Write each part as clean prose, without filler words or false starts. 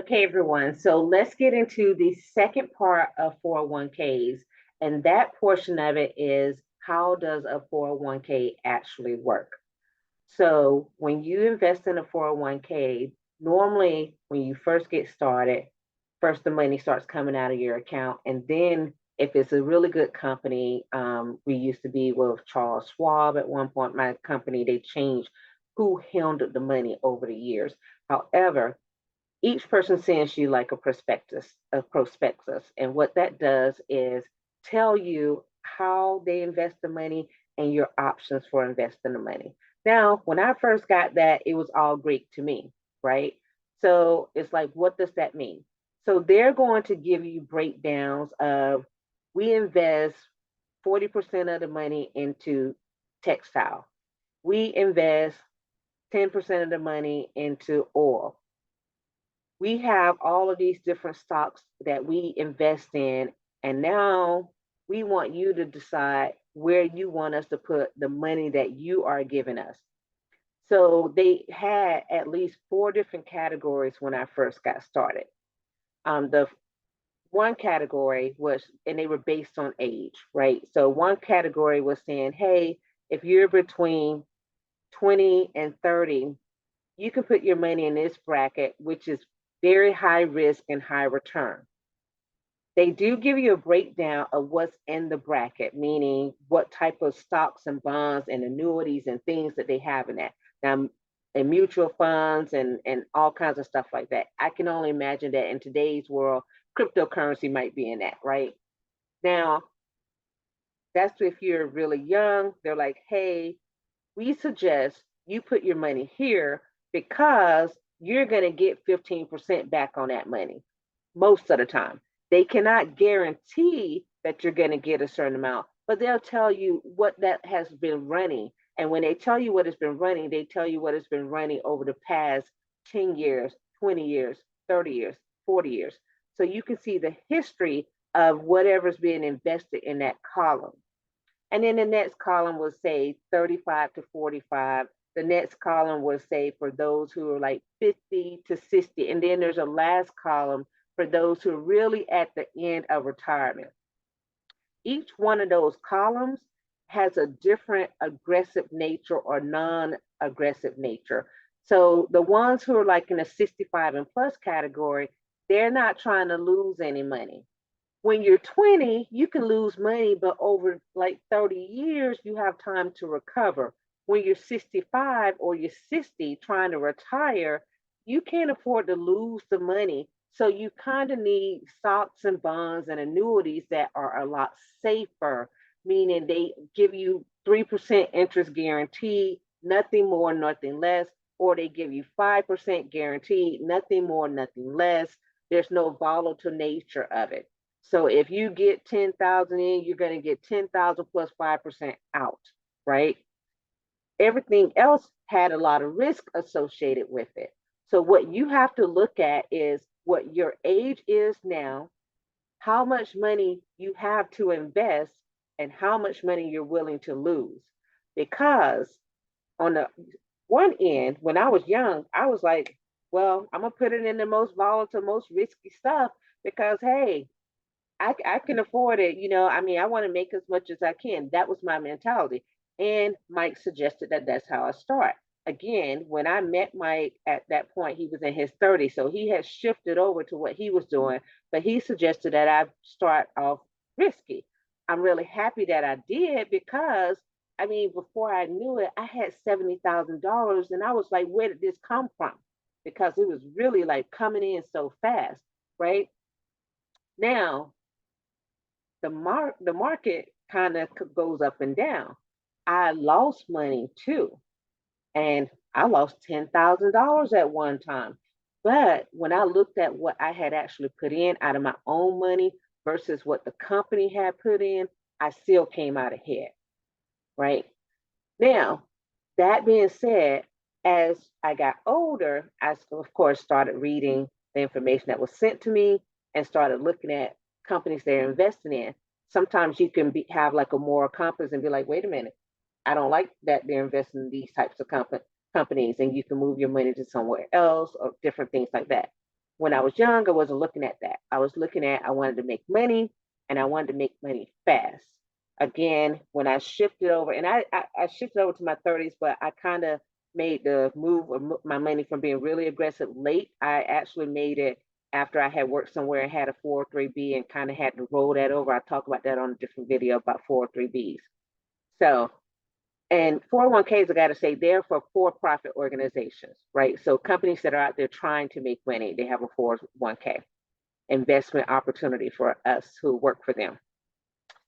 Okay, everyone. So let's get into the second part of 401ks. And that portion of it is how does a 401k actually work? So when you invest in a 401k, normally when you first get started, first the money starts coming out of your account. And then if it's a really good company, we used to be with Charles Schwab at one point, my company, they changed who handled the money over the years. However, each person sends you like a prospectus. And what that does is tell you how they invest the money and your options for investing the money. Now, when I first got that, it was all Greek to me, right? So it's like, what does that mean? So they're going to give you breakdowns of we invest 40% of the money into textile. We invest 10% of the money into oil. We have all of these different stocks that we invest in, and now we want you to decide where you want us to put the money that you are giving us. So they had at least four different categories when I first got started. The one category was, and they were based on age, right? So one category was saying, hey, if you're between 20 and 30, you can put your money in this bracket, which is very high risk and high return. They do give you a breakdown of what's in the bracket, meaning what type of stocks and bonds and annuities and things that they have in that. Now, and mutual funds and all kinds of stuff like that. I can only imagine that in today's world, cryptocurrency might be in that, right? Now, that's if you're really young, they're like, hey, we suggest you put your money here because you're going to get 15% back on that money most of the time. They cannot guarantee that you're going to get a certain amount, but they'll tell you what that has been running. And when they tell you what it's been running, they tell you what it's been running over the past 10 years, 20 years, 30 years, 40 years. So you can see the history of whatever's being invested in that column. And then the next column will say 35 to 45. The next column will say for those who are like 50 to 60. And then there's a last column for those who are really at the end of retirement. Each one of those columns has a different aggressive nature or non-aggressive nature. So the ones who are like in the 65 and plus category, they're not trying to lose any money. When you're 20, you can lose money, but over like 30 years, you have time to recover. When you're 65 or you're 60 trying to retire, you can't afford to lose the money. So you kind of need stocks and bonds and annuities that are a lot safer, meaning they give you 3% interest guaranteed, nothing more, nothing less, or they give you 5% guaranteed, nothing more, nothing less. There's no volatile nature of it. So if you get 10,000 in, you're going to get 10,000 plus 5% out, right? Everything else had a lot of risk associated with it. So what you have to look at is what your age is now, how much money you have to invest, and how much money you're willing to lose. Because on the one end, when I was young, I was like, well, I'm going to put it in the most volatile, most risky stuff because, hey, I can afford it. I mean, I want to make as much as I can. That was my mentality. And Mike suggested that that's how I start. Again, when I met Mike at that point, he was in his 30s. So he had shifted over to what he was doing, but he suggested that I start off risky. I'm really happy that I did because, I mean, before I knew it, I had $70,000 and I was like, where did this come from? Because it was really like coming in so fast, right? Now, the market kind of goes up and down. I lost money too, and I lost $10,000 at one time. But when I looked at what I had actually put in out of my own money versus what the company had put in, I still came out ahead, right? Now, that being said, as I got older, I of course started reading the information that was sent to me and started looking at companies they're investing in. Sometimes you can have like a moral compass and be like, wait a minute, I don't like that they're investing in these types of companies, and you can move your money to somewhere else or different things like that. When I was young, I wasn't looking at that. I was looking at, I wanted to make money and I wanted to make money fast. Again, when I shifted over, and I shifted over to my 30s, but I kind of made the move of my money from being really aggressive late. I actually made it after I had worked somewhere and had a 403B and kind of had to roll that over. I talk about that on a different video about 403Bs. So, and 401ks, I got to say, they're for for-profit organizations, right? So companies that are out there trying to make money, they have a 401k investment opportunity for us who work for them.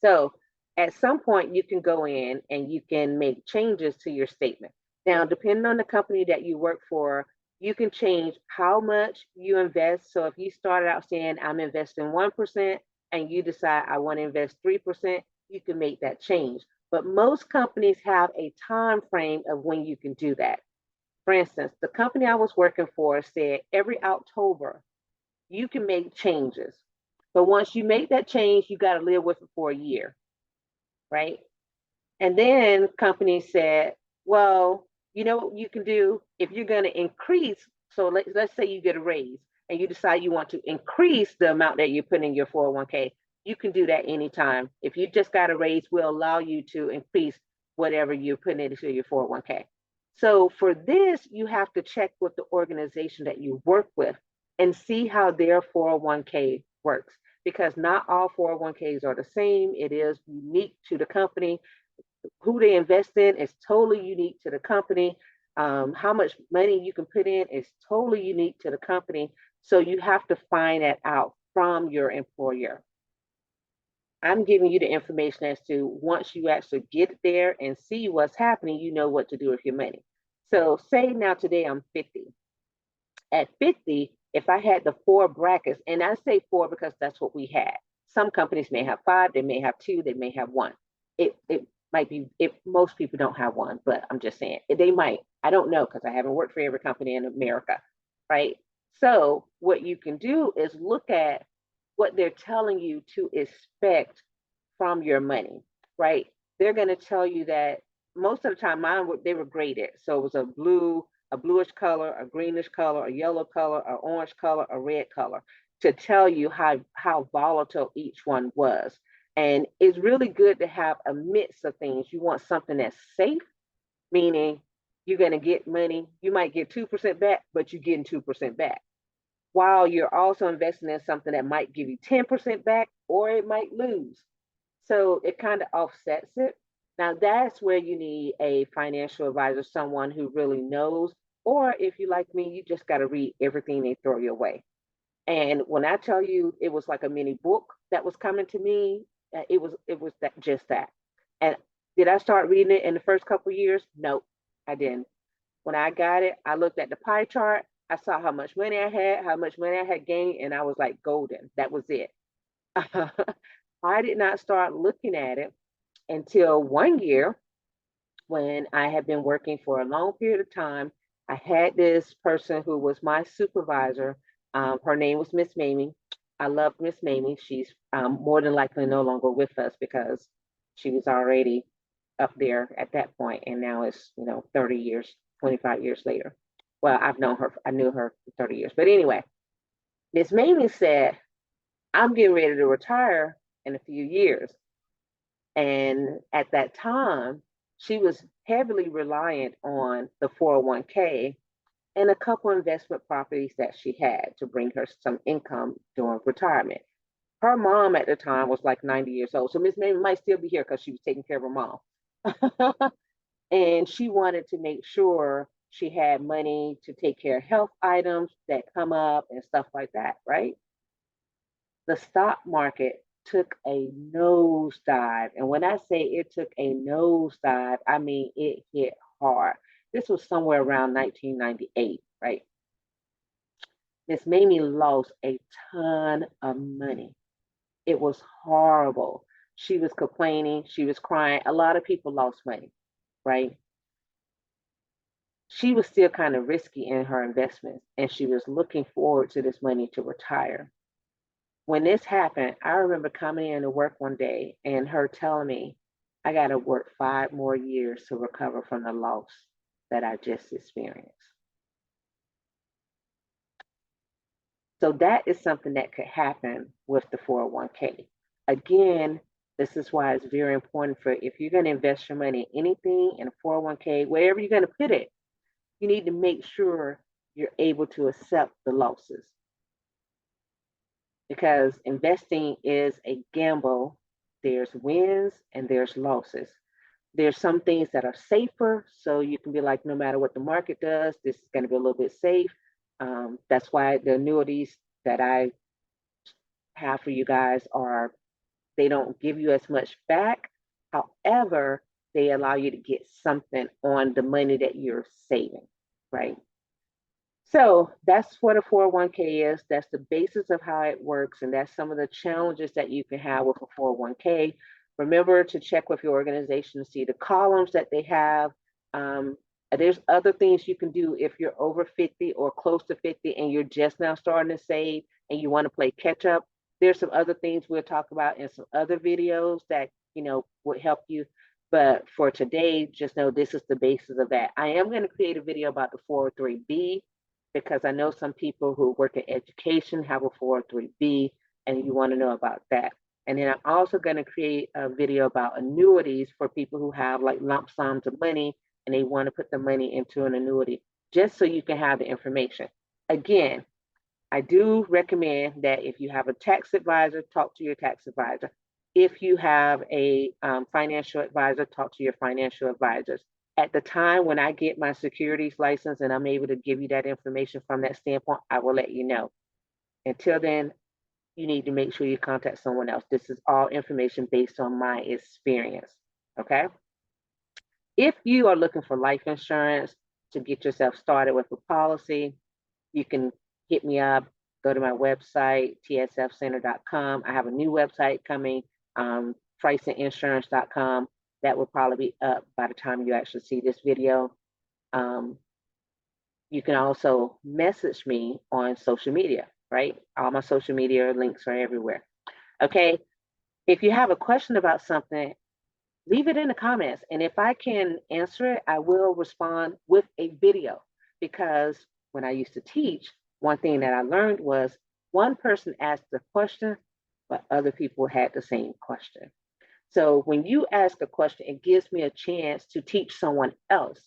So at some point, you can go in and you can make changes to your statement. Now, depending on the company that you work for, you can change how much you invest. So if you started out saying, I'm investing 1%, and you decide I want to invest 3%, you can make that change. But most companies have a time frame of when you can do that. For instance, the company I was working for said every October you can make changes. But once you make that change, you got to live with it for a year, right? And then companies said, well, you know what you can do if you're going to increase. So let's say you get a raise and you decide you want to increase the amount that you put in your 401k. You can do that anytime. If you just got a raise, we'll allow you to increase whatever you're putting into your 401k. So for this, you have to check with the organization that you work with and see how their 401k works, because not all 401ks are the same. It is unique to the company. Who they invest in is totally unique to the company. How much money you can put in is totally unique to the company. So you have to find that out from your employer. I'm giving you the information as to once you actually get there and see what's happening, you know what to do with your money. So say now today I'm 50. At 50, if I had the four brackets, and I say four because that's what we had. Some companies may have five, they may have two, they may have one. It might be, if most people don't have one, but I'm just saying they might. I don't know because I haven't worked for every company in America, right? So what you can do is look at what they're telling you to expect from your money, right? They're going to tell you that most of the time mine they were graded. So it was a bluish color, a greenish color, a yellow color, an orange color, a red color, to tell you how volatile each one was. And it's really good to have a mix of things. You want something that's safe, meaning you're going to get money. You might get 2% back, but you're getting 2% back, while you're also investing in something that might give you 10% back or it might lose. So it kind of offsets it. Now that's where you need a financial advisor, someone who really knows, or if you like me, you just got to read everything they throw your way. And when I tell you it was like a mini book that was coming to me, it was that just that. And did I start reading it in the first couple of years? No, I didn't. When I got it, I looked at the pie chart. I saw how much money I had, how much money I had gained, and I was like golden. That was it. I did not start looking at it until one year when I had been working for a long period of time. I had this person who was my supervisor. Her name was Miss Mamie. I love Miss Mamie. She's more than likely no longer with us because she was already up there at that point, and now it's 30 years, 25 years later. Well, I knew her for 30 years, but anyway, Miss Mamie said, "I'm getting ready to retire in a few years," and at that time, she was heavily reliant on the 401k and a couple investment properties that she had to bring her some income during retirement. Her mom at the time was like 90 years old. So Miss Mamie might still be here because she was taking care of her mom. And she wanted to make sure she had money to take care of health items that come up and stuff like that, right? The stock market took a nosedive. And when I say it took a nosedive, I mean it hit hard. This was somewhere around 1998, right? This made me lost a ton of money. It was horrible. She was complaining, she was crying. A lot of people lost money, right? She was still kind of risky in her investments and she was looking forward to this money to retire. When this happened, I remember coming in to work one day and her telling me, I got to work 5 more years to recover from the loss that I just experienced. So that is something that could happen with the 401k. Again, this is why it's very important for if you're going to invest your money in anything in a 401k, wherever you're going to put it, you need to make sure you're able to accept the losses because investing is a gamble. There's wins and there's losses. There's some things that are safer, so you can be like, no matter what the market does, this is going to be a little bit safe. That's why the annuities that I have for you guys are, they don't give you as much back. However, they allow you to get something on the money that you're saving, right? So that's what a 401k is. That's the basis of how it works. And that's some of the challenges that you can have with a 401k. Remember to check with your organization to see the columns that they have. There's other things you can do if you're over 50 or close to 50 and you're just now starting to save and you want to play catch up. There's some other things we'll talk about in some other videos that, would help you. But for today, just know this is the basis of that. I am going to create a video about the 403B because I know some people who work in education have a 403B and you want to know about that. And then I'm also going to create a video about annuities for people who have like lump sums of money and they want to put the money into an annuity, just so you can have the information. Again, I do recommend that if you have a tax advisor, talk to your tax advisor. If you have a financial advisor, talk to your financial advisors. At the time when I get my securities license and I'm able to give you that information from that standpoint, I will let you know. Until then, you need to make sure you contact someone else. This is all information based on my experience, okay? If you are looking for life insurance to get yourself started with a policy, you can hit me up, go to my website, tsfcenter.com. I have a new website coming, priceinsurance.com. That will probably be up by the time you actually see this video. You can also message me on social media, right? All my social media links are everywhere. Okay. If you have a question about something, leave it in the comments. And if I can answer it, I will respond with a video. Because when I used to teach, one thing that I learned was one person asked the question, but other people had the same question. So when you ask a question, it gives me a chance to teach someone else,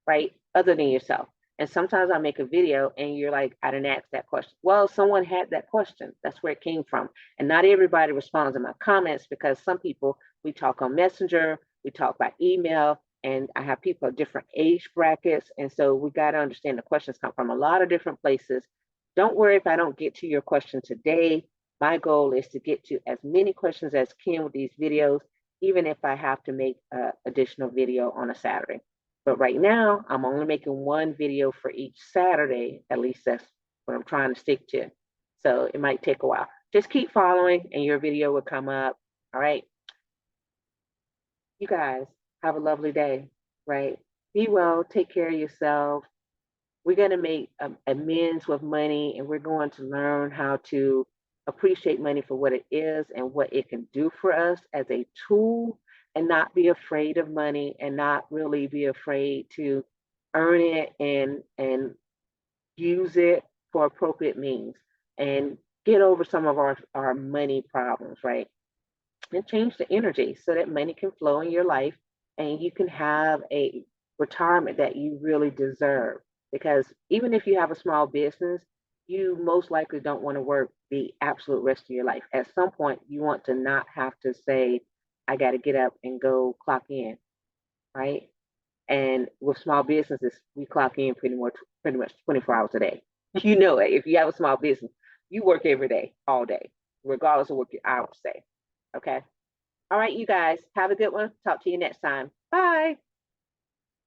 right? Other than yourself. And sometimes I make a video and you're like, I didn't ask that question. Well, someone had that question. That's where it came from. And not everybody responds in my comments because some people, we talk on Messenger, we talk by email, and I have people of different age brackets. And so we got to understand the questions come from a lot of different places. Don't worry if I don't get to your question today. My goal is to get to as many questions as can with these videos, even if I have to make an additional video on a Saturday. But right now, I'm only making one video for each Saturday. At least that's what I'm trying to stick to. So it might take a while. Just keep following and your video will come up. All right. You guys have a lovely day, right? Be well, take care of yourself. We're going to make amends with money and we're going to learn how to appreciate money for what it is and what it can do for us as a tool, and not be afraid of money and not really be afraid to earn it and use it for appropriate means and get over some of our money problems, right? And change the energy so that money can flow in your life and you can have a retirement that you really deserve. Because even if you have a small business, you most likely don't want to work the absolute rest of your life. At some point, you want to not have to say, I got to get up and go clock in, right? And with small businesses, we clock in pretty much 24 hours a day. You know it. If you have a small business, you work every day, all day, regardless of what your hours say. Okay. All right, you guys, have a good one. Talk to you next time. Bye.